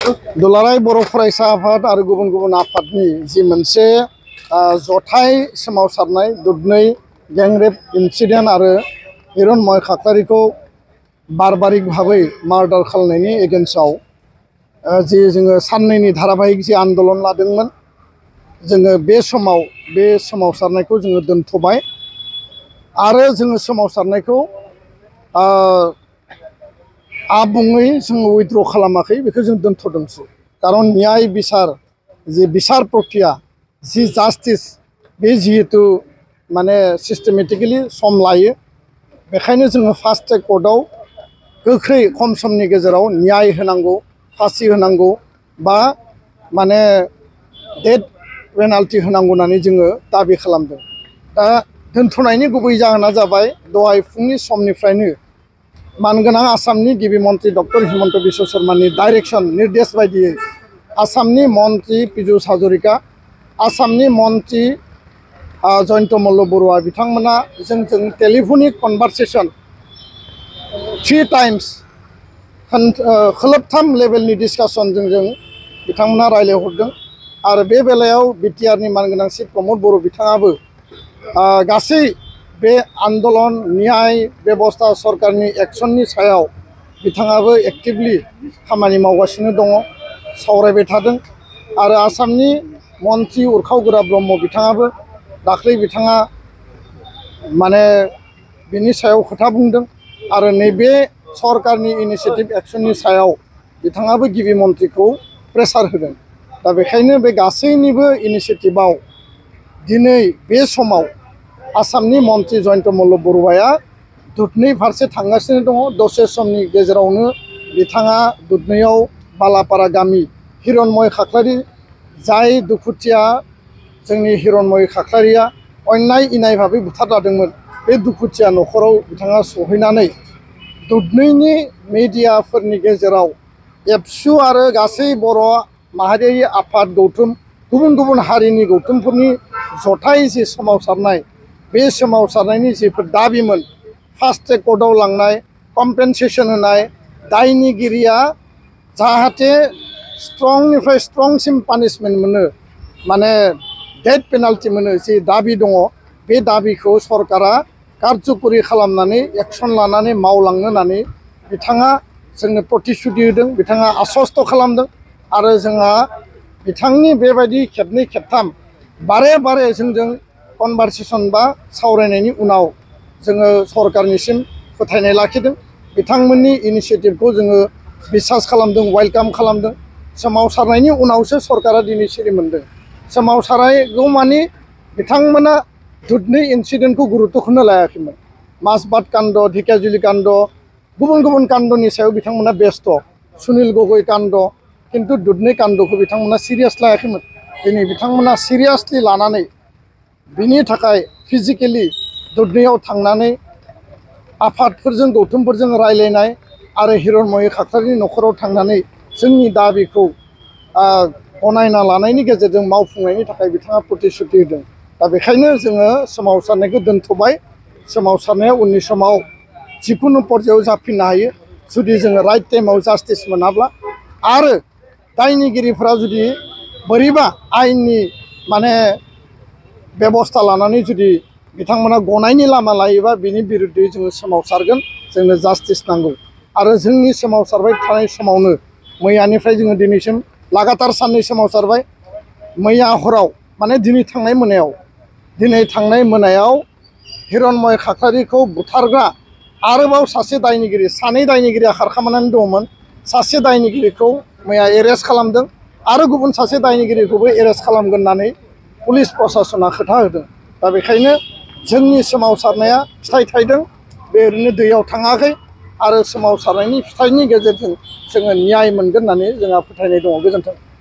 दुलाराय बर' फरायसा आफाद आरो गुबुन गुबुन आफादनि जि मोनसे जथाय सोमावसारनाय दुधनै गैंरेप इन्सिडेन्ट आरो हिरनमय खाख्लारिखौ बारबारिक भाबै मार्डार खालामनायनि एगेन्स्टआव जि जोङो साननैनि धाराबाहिक जि आन्दोलन लादोंमोन जोङो बे सोमावसारनायखौ जोङो दोनथ'बाय आरो जोङो सोमावसारनायखौ आबुङै जोङो उइथड्र खालामाखै बेखौ जों दोनथ'दोंसो कारन न्याय बिसार जि बिसार प्रक्रिया जि जास्टिस बे जिहेतु माने सिस्टेमेटिकेलि सम लायो बेखायनो जोङो फास्ट ट्रेक कर्टआव गोख्रै खम समनि गेजेराव न्याय होनांगौ फासि होनांगौ बा माने डेथ पेनाल्टि होनांगौ होननानै जोङो दाबि खालामदों। दा दोनथ'नायनि गुबै जाहोना जाबाय दहाय फुंनि समनिफ्रायनो मानगोनां आसामनि गिबि मन्त्रि डक्टर हिमन्त बिश्व शर्मानि डाइरेक्शन निर्देश बायदियै आसामनि मन्त्रि पीयूष हाजरिका आसामनि मन्त्रि जयन्त मल्ल बरुवा बिथांमोना जोंजों टेलिफनिक कनभारसेसन 3 टाइम्स खोलोबथाम लेभेलनि डिसकासन जों बिथांमोना रायलायहरदों आरो बे बेलायाव बिटिआरनि मानगोनां चिफ प्रमद बर' बिथाङाबो गासै बे आन्दोलन न्याय बेबस्था सरकारनि एक्शननि सायाव बिथाङाबो एक्टिभलि खामानि मावगासिनो दङ सावरायबाय थादों आरो आसामनि मन्त्रि उरखाव ब्रह्म बिथाङाबो दाख्लै बिथाङा माने बिनि सायाव खोथा बुंदों आरो नैबे सरकारनि इनिशिएटिभ एक्शननि सायाव बिथाङाबो गिबि मन्त्रिखौ प्रेसार होदों। दा बेखायनो बे गासैनिबो इनिशिएटिभआव दिनै बे समाव आसामनि मन्त्रि जयन्त मल्ल बरुवाया दुधनै फारसे थांगासिनो दङ। दसे समनि गेजेरावनो बिथाङा दुधनैयाव बालापारा गामि हिरनमय खाख्लारि जाय दुखुथिया जोंनि हिरनमय खाख्लारिया अन्याय इनाय भाबै बुथारजादोंमोन बे दुखुथिया न'खराव बिथाङा सहैनानै दुधनैनि मिडियाफोरनि गेजेराव एबसु आरो गासै बर' माहारियारि आफाद गौथुम गुबुन गुबुन हारिनि गौथुमफोरनि जथाय जि सोमावसारनाय बे सोमावसारनायनि जिफोर दाबिमोन फास्ट ट्रेक कर्टआव लांनाय कम्पेनसेसन होनाय दायनिगिरिया जाहाथे स्ट्रंनिफ्राय स्ट्रंसिम पानिशमेन्ट मोनो माने डेथ पेनाल्टि मोनो जि दाबि दङ बे दाबिखौ सरकारा कारजकरि खालामनानै एक्शन लानानै मावलांनो होननानै बिथाङा जोंनो प्रतिश्रुति होदों बिथाङा आश्वस्त खालामदों आरो जोंहा बिथांनि बेबायदि खेबनै खेबथाम बारे बारे जोंजों कनभारसेसन बा सावरायनायनि उनाव जोङो सरकारनिसिम फोथायनाय लाखिदों बिथांमोननि इनिशिएटिभखौ जोङो बिसास खालामदों वेलकाम खालामदों। सोमावसारनायनि उनावसो सरकारा दिनै सिरि मोनदों। सोमावसारनायगौ मानि बिथांमोना दुधनै इन्सिडेन्टखौ गुरुत्वखौनो लायाखैमोन। माजबाद काण्ड ढेकियाजुलि काण्ड गुबुन गुबुन काण्डनि सायाव बिथांमोना बेस्थ सुनिल गगৈ काण्ड किन्तु दुधनै काण्डखौ बिथांमोना सिरियास लायाखैमोन। दिनै बिथांमोना सिरियासलि लानानै बिनि थाखाय फिजिकेलि दुधनैयाव थांनानै आफादफोरजों गौथुमफोरजों रायलायनाय आरो हिरनमय खाख्लारिनि न'खराव थांनानै जोंनि दाबिखौ गनायना लानायनि गेजेरजों मावफुंनायनि थाखाय बिथाङा प्रतिश्रुति होदों। दा बेखायनो जोङो सोमावसारनायखौ दोनथ'बाय। सोमावसारनाया उननि समाव जिकुनु पर्यायाव जाफिननो हायो जुदि जोङो राइट टाइमाव जास्टिस मोनाब्ला आरो दायनिगिरिफोरा जुदि बोरैबा आयेननि माने बेबस्था लानानै जुदि बिथांमोना गनायनि लामा लायोबा बिनि बिरुद्धै जोङो सोमावसारगोन। जोंनो जास्टिस नांगौ आरो जोंनि सोमावसारबाय थानाय समावनो मैयानिफ्राय जोङो दिनैसिम लागातार साननै सोमावसारबाय। मैया हराव माने दिनै थांनाय मोनायाव हिरनमय खाख्लारिखौ बुथारग्रा आरोबाव सासे दायनिगिरि सानै दायनिगिरिया खारखोमानानै दङमोन। सासे दायनिगिरिखौ मैया एरेस्ट खालामदों आरो गुबुन सासे दायनिगिरिखौबो एरेस्ट खालामगोन होननानै पुलिस प्रसासना खोथा होदों। दा बेखायनो जोंनि सोमावसारनाया फिथाइ थायदों बे ओरैनो दैयाव थाङाखै आरो सोमावसारनायनि फिथाइनि गेजेरजों जोङो न्याय मोनगोन होननानै जोंहा फोथायनाय दङ। गोजोन्थों।